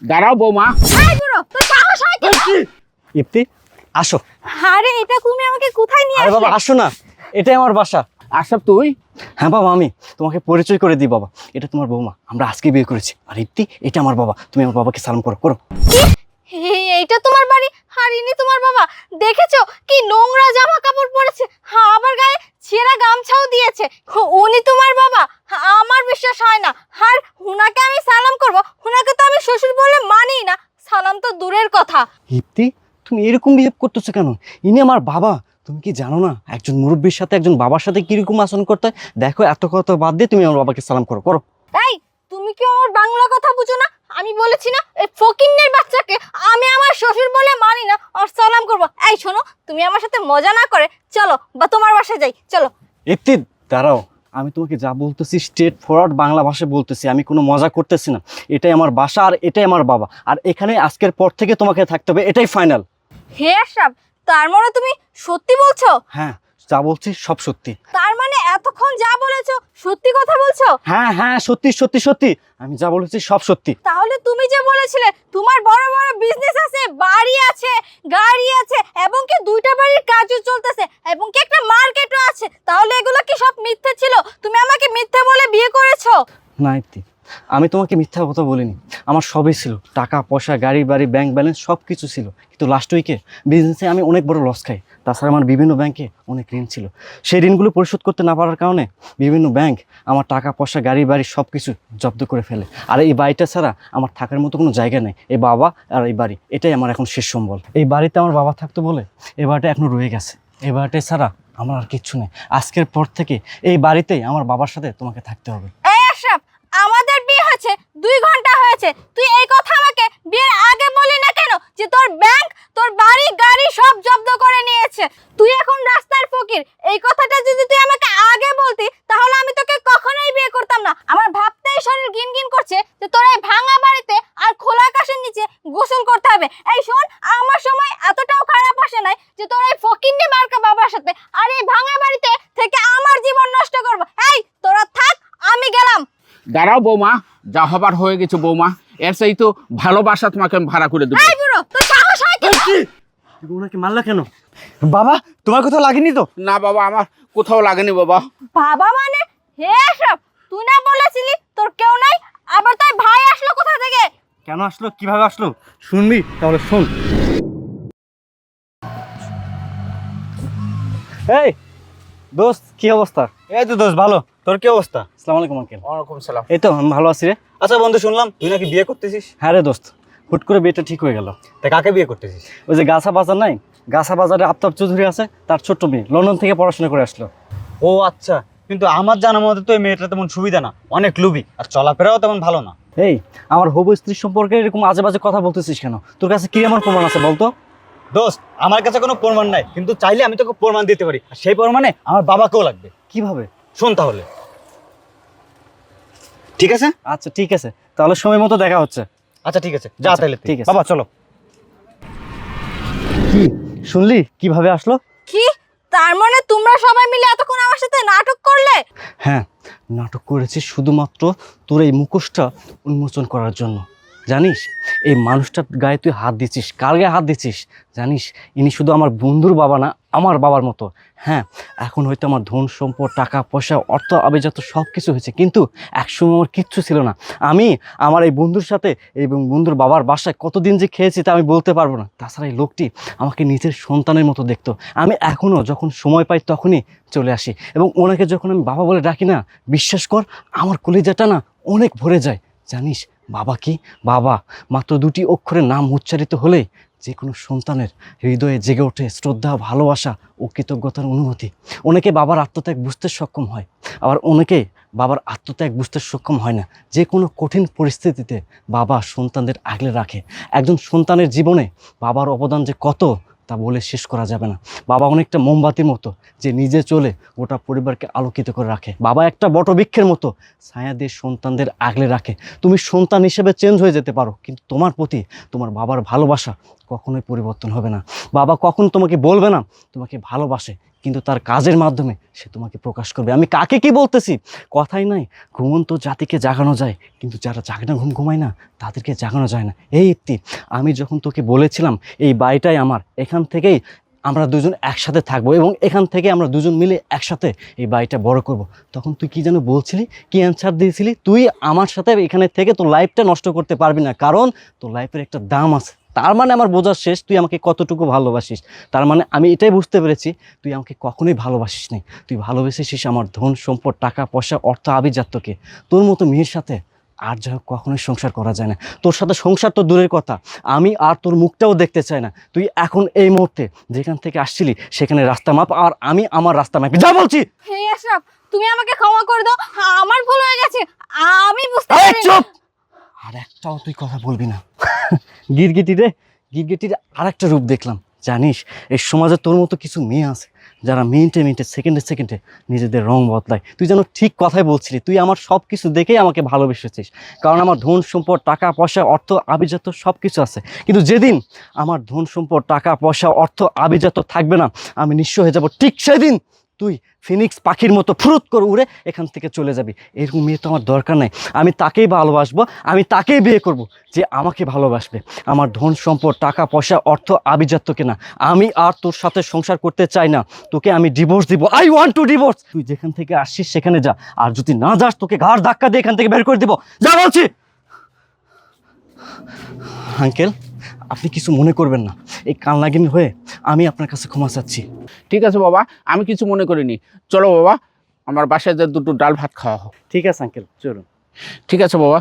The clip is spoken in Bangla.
দাঁড়াও বৌমা। এই বুড়ো, তোর সাহস হয় কি? ইপ্তি আসো। আরে এটা তুমি আমাকে কোথায় নিয়ে আরে আসলে? বাবা আসো না, এটাই আমার বাসা। আশরাফ তুই? হ্যাঁ বাবা, আমি তোমাকে পরিচয় করে দিই বাবা। এটা তোমার বৌমা, আমরা আজকে বিয়ে করেছি। আর ইপ্তি, এটা আমার বাবা। তুমি আমার বাবাকে সালাম করো করো। এইটা তোমার বাড়ি আর ইনি তোমার বাবা? দেখেছো কি নোংরা জামা কাপড় পরেছে, হ্যাঁ আবার গায়ে ছেঁড়া গামছাও দিয়েছে। উনি তোমার বাবা? আমার বিশ্বাস হয় না। আর হুনাকে আমি সালাম করব? হুনাকে তো আমি শ্বশুর বলে মানি না, সালাম তো দূরের কথা। ইপ্তি, তুমি এরকম বিহেভ করতেছো কেন? ইনি আমার বাবা। তুমি কি জানো না একজন মুরব্বীর সাথে একজন বাবার সাথে কিরকম আচরণ করতে হয়? দেখো, এত কথা বাদ দিয়ে তুমি আমার বাবাকে সালাম করো করো। এই তুমি কি আমার বাংলা কথা বুঝো না? আমি বলেছি না এই ফকিন্নের বাচ্চাকে আমি আমার শ্বশুর বলে মানি না আর সালাম করব। এই শোনো, তুমি আমার সাথে মজা না করে চলো, বা তোমার বাসায় যাই, চলো। ইপ্তি দাঁড়াও, আমি তোমাকে যা বলতেছি স্ট্রেট ফরওয়ার্ড বাংলা ভাষায় বলতেছি, আমি কোনো মজা করতেছি না। এটাই আমার বাসা আর এটাই আমার বাবা। আর এখানে আজকের পর থেকে তোমাকে থাকতে হবে, এটাই ফাইনাল। হে আশরাফ, তার মানে তুমি সত্যি বলছো? হ্যাঁ, যা বলছি সব সত্যি। তার মানে এতক্ষণ যা বলেছো সত্যি কথা বলছো? হ্যাঁ হ্যাঁ, সত্যি সত্যি সত্যি, আমি যা বলেছি সব সত্যি। তাহলে তুমি যে বলেছিলে তোমার বড় বড় বিজনেস আছে, বাড়ি আছে, গাড়ি আছে, এবং কি দুইটা বাড়ির কাজও চলতেছে, এবং কি একটা মার্কেটও আছে, তাহলে এগুলো কি সব মিথ্যে ছিল? তুমি আমাকে মিথ্যে বলে বিয়ে করেছো? না ইপ্তি, আমি তোমাকে মিথ্যা কথা বলিনি। আমার সবই ছিল, টাকা পয়সা, গাড়ি বাড়ি, ব্যাংক ব্যালেন্স সব কিছু ছিল। কিন্তু লাস্ট উইকে বিজনেসে আমি অনেক বড় লস খাই। তাছাড়া আমার বিভিন্ন ব্যাংকে অনেক ঋণ ছিল। সেই ঋণগুলো পরিশোধ করতে না পারার কারণে বিভিন্ন ব্যাংক আমার টাকা পয়সা, গাড়ি বাড়ি সব কিছু জব্দ করে ফেলে। আর এই বাড়িটা ছাড়া আমার থাকার মতো কোনো জায়গা নেই। এই বাবা আর এই বাড়ি, এটাই আমার এখন শেষ সম্বল। এই বাড়িতে আমার বাবা থাকতো বলে এই বাড়িটা এখনও রয়ে গেছে। এই বাড়িটা ছাড়া আমার আর কিচ্ছু নেই। আজকের পর থেকে এই বাড়িতেই আমার বাবার সাথে তোমাকে থাকতে হবে। এই আশরাফ, আমাদের বিয়ে হয়েছে 2 ঘন্টা হয়েছে, তুই এই কথা আমাকে বিয়ের আগে বলি না কেন যে তোর ব্যাংক, তোর বাড়ি গাড়ি সব জব্দ করে নিয়েছে, তুই এখন রাস্তার ফকির? এই কথাটা যদি তুই আমাকে আগে বলতি তাহলে আমি তোকে কখনোই বিয়ে করতাম না। আমার ভাবতেই শরীর গিনগিন করছে যে তোর এই ভাঙা বাড়িতে আর খোলা আকাশের নিচে গোসল করতে হবে। এই শোন, আমার সময় এতটাও খারাপ আসে নাই যে তোর এই ফকিন্নি মার্কা বাবার সাথে আর এই ভাঙা বাড়িতে থেকে আমার জীবন নষ্ট করব। এই তোরা থাক, আমি গেলাম। দাঁড়াও বৌমা, যা হবার হয়ে গেছে বৌমা। এর সেই তো ভালোবাসা তোমাকে আমি ভাড়া করে দেবো। এই বুড়ো, তোর সাহস হয় কি? তুমি ওনাকে মারলা কেন? বাবা, তোমার কোথাও লাগেনি তো? না বাবা, আমার কোথাও লাগেনি বাবা। বাবা মানে? হে আশরাফ, তুই না বলেছিলি তোর কেউ নাই, আবার তাই ভাই আসলো কোথা থেকে? কেন আসলো, কিভাবে আসলো শুনবি? তাহলে শোন। এই দোস্ত, কি অবস্থা? এই তো দোস্ত ভালো, তোর কি অবস্থা? আসসালামু আলাইকুম আঙ্কেল। ওয়ালাইকুম সালাম। এই তো আমি ভালো আছি রে। আচ্ছা বন্ধু, শুনলাম তুই নাকি বিয়ে করতেছিস। হ্যাঁ রে দোস্ত, হুট করে বিয়েটা ঠিক হয়ে গেল। তা কাকে বিয়ে করতেছিস? ওই যে গাছা বাজার নাই, গাছা বাজারে আফতাব চৌধুরী আছে, তার ছোট্ট মেয়ে লন্ডন থেকে পড়াশোনা করে আসলো। ও আচ্ছা, কিন্তু আমার জানা মতে তো এই মেয়েটা তেমন সুবিধা না, অনেক লুবি আর চলাফেরাও তেমন ভালো না। এই, আমার হবু স্ত্রীর সম্পর্কে এরকম আজে বাজে কথা বলতেছিস কেন? তোর কাছে কি এমন প্রমাণ আছে বলতো? দোস্ত, আমার কাছে কোনো প্রমাণ নাই, কিন্তু চাইলে আমি তোকে প্রমাণ দিতে পারি, আর সেই প্রমাণে আমার বাবাকেও লাগবে। কিভাবে? শোন তাহলে, ঠিক আছে? আচ্ছা ঠিক আছে, তাহলে সময় মতো দেখা হচ্ছে। আচ্ছা ঠিক আছে, যা আচ্ছা, তাহলে ঠিক আছে। বাবা চলো। কি শুনলি কিভাবে আসলো? কি? তার মানে তোমরা সবাই মিলে এতক্ষণ আমার সাথে নাটক করলে? হ্যাঁ, নাটক করেছি শুধুমাত্র তোর এই মুখোশটা উন্মোচন করার জন্য। জানিস, এই মানুষটার গায়ে তুই হাত দিচ্ছিস, কার গায়ে হাত দিচ্ছিস জানিস? ইনি শুধু আমার বন্ধুর বাবা না, আমার বাবার মতো। হ্যাঁ, এখন হয়তো আমার ধন সম্পদ, টাকা পয়সা, অর্থ আবেজাত সব কিছু হয়েছে, কিন্তু একসময় আমার কিচ্ছু ছিল না। আমি আমার এই বন্ধুর সাথে এবং বন্ধুর বাবার বাসায় কতদিন যে খেয়েছি তা আমি বলতে পারবো না। তাছাড়া এই লোকটি আমাকে নিজের সন্তানের মতো দেখতো। আমি এখনও যখন সময় পাই তখনই চলে আসি, এবং ওনাকে যখন আমি বাবা বলে ডাকি না, বিশ্বাস কর আমার কলিজাটা না অনেক ভরে যায়। জানিস বাবা কি? বাবা মাত্র 2টি অক্ষরের নাম উচ্চারিত হলেই যে কোনো সন্তানের হৃদয়ে জেগে ওঠে শ্রদ্ধা, ভালোবাসা ও কৃতজ্ঞতার অনুভূতি। অনেকে বাবার আত্মত্যাগ বুঝতে সক্ষম হয়, আবার অনেকে বাবার আত্মত্যাগ বুঝতে সক্ষম হয় না। যে কোনো কঠিন পরিস্থিতিতে বাবা সন্তানদের আগলে রাখে। একজন সন্তানের জীবনে বাবার অবদান যে কত তা বলে শেষ করা যাবে না। বাবা অনেকটা মোমবাতির মতো, যে নিজে চলে গোটা পরিবারকে আলোকিত করে রাখে। বাবা একটা বটবৃক্ষের মতো, ছায়া দিয়ে সন্তানদের আগলে রাখে। তুমি সন্তান হিসেবে চেঞ্জ হয়ে যেতে পারো, কিন্তু তোমার প্রতি তোমার বাবার ভালোবাসা কখনোই পরিবর্তন হবে না। বাবা কখন তোমাকে বলবে না তোমাকে ভালোবাসে, কিন্তু তার কাজের মাধ্যমে সে তোমাকে প্রকাশ করবে। আমি কাকে কি বলতেছি? কথাই নাই, ঘুমন্ত জাতিকে জাগানো যায়, কিন্তু যারা জাগনা ঘুম ঘুমায় না তাদেরকে জাগানো যায় না। এই ইপ্তি, আমি যখন তোকে বলেছিলাম এই বাড়িটাই আমার, এখান থেকেই আমরা দুজন একসাথে থাকবো এবং এখান থেকে আমরা দুজন মিলে একসাথে এই বাড়িটা বড় করব, তখন তুই কি যেন বলছিলি, কি অ্যান্সার দিয়েছিলি? তুই আমার সাথে এখানে থেকে তোর লাইফটা নষ্ট করতে পারবি না, কারণ তোর লাইফের একটা দাম আছে। তার মানে আমার বোঝার শেষ তুই আমাকে কতটুকু ভালোবাসিস। তার মানে আমি এটাই বুঝতে পেরেছি তুই আমাকে কখনোই ভালোবাসিস নি। তুই ভালোবেসেছিস আমার ধন সম্পদ, টাকা পয়সা, অর্থ, আভিজাত্যকে। তোর মতো মেয়ের সাথে আর যাই হোক কখনোই সংসার করা যায় না। তোর সাথে সংসার তো দূরের কথা, আমি আর তোর মুখটাও দেখতে চাই না। তুই এখন এই মুহূর্তে যেখান থেকে আসছিলি সেখানে রাস্তা মাপ, আর আমি আমার রাস্তা মাপি। যা বলছি। হে আশরাফ, তুমি আমাকে ক্ষমা করে দাও, আমার ভুল হয়ে গেছে, আমি বুঝতে এই পারিনি। চুপ! আর একটাও তুই কথা বলবি না। গিরগিটি রে, গিরগিটির আর একটা রূপ দেখলাম। জানিস এই সমাজে তোর মতো কিছু মেয়ে আছে যারা মিনিটে মিনিটে, সেকেন্ডে সেকেন্ডে নিজেদের রং বদলায়। তুই যেন ঠিক কথাই বলছিলি, তুই আমার সব কিছু দেখেই আমাকে ভালোবেসেছিস, কারণ আমার ধন সম্পদ, টাকা পয়সা, অর্থ, আভিজাত্য সব কিছু আছে। কিন্তু যেদিন আমার ধন সম্পদ, টাকা পয়সা, অর্থ, আভিজাত্য থাকবে না, আমি নিঃস্ব হয়ে যাব, ঠিক সেদিন তুই ফিনিক্স পাখির মতো ফুরুত করে উড়ে এখান থেকে চলে যাবি। এরকম মেয়ে তো আমার দরকার নাই। আমি তাকেই ভালোবাসবো, আমি তাকেই বিয়ে করব যে আমাকে ভালোবাসবে। আমার ধন সম্পদ, টাকা পয়সা, অর্থ, আভিজাত্যকে না। আমি আর তোর সাথে সংসার করতে চাই না, তোকে আমি ডিভোর্স দিব। I want to divorce. তুই যেখান থেকে আসছিস সেখানে যা, আর যদি না যাস তোকে ঘাড় ধাক্কা দিয়ে এখান থেকে বের করে দিব। যা বলছি। আঙ্কেল, আপনি কিছু মনে করবেন না, এই কান্নাগিনী হয়ে আমি আপনার কাছে ক্ষমা চাচ্ছি। ঠিক আছে বাবা, আমি কিছু মনে করিনি। চলো বাবা, আমার বাসায় যে দুটো ডাল ভাত খাওয়া হোক। ঠিক আছে আঙ্কেল, চলুন। ঠিক আছে বাবা।